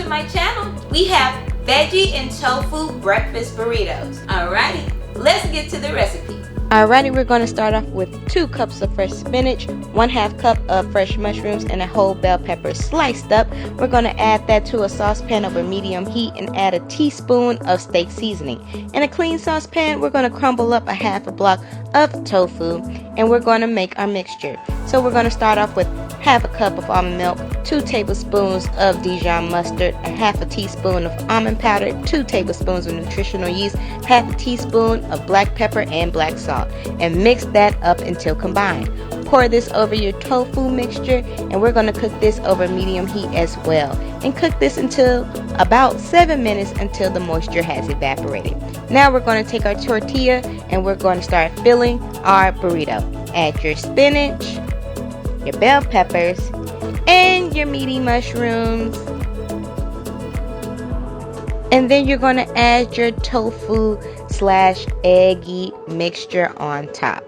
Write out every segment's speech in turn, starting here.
to my channel. We have veggie and tofu breakfast burritos. Alrighty, let's get to the recipe. Alrighty, we're going to start off with 2 cups of fresh spinach, 1/2 cup of fresh mushrooms, and a whole bell pepper sliced up. We're going to add that to a saucepan over medium heat and add a teaspoon of steak seasoning. In a clean saucepan, we're going to crumble up a 1/2 block of tofu, and we're going to make our mixture. So we're going to start off with 1/2 cup of almond milk, 2 tablespoons of Dijon Mustard, a 1/2 teaspoon of almond powder, 2 tablespoons of nutritional yeast, 1/2 teaspoon of black pepper and black salt, and mix that up until combined. Pour this over your tofu mixture, and we're going to cook this over medium heat as well, and cook this until about 7 minutes until the moisture has evaporated. Now we're going to take our tortilla and we're going to start filling our burrito. Add your spinach, your bell peppers, and your meaty mushrooms, and then you're going to add your tofu / eggy mixture on top.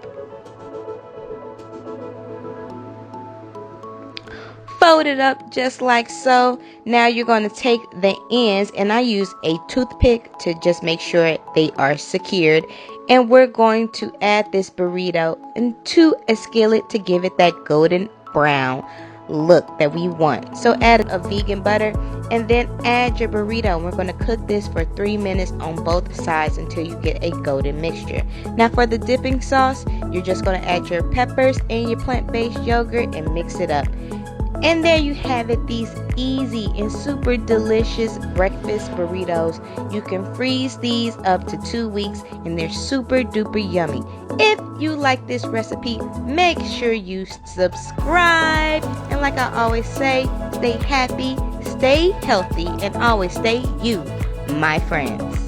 Fold it up just like so. Now you're going to take the ends, and I use a toothpick to just make sure they are secured, and we're going to add this burrito into a skillet to give it that golden brown look that we want. So add a vegan butter, and then add your burrito. We're going to cook this for 3 minutes on both sides until you get a golden mixture. Now for the dipping sauce, you're just going to add your peppers and your plant-based yogurt and mix it up. And there you have it, these easy and super delicious breakfast burritos. You can freeze these up to 2 weeks and they're super duper yummy. If you like this recipe, make sure you subscribe. And like I always say, stay happy, stay healthy, and always stay you, my friends.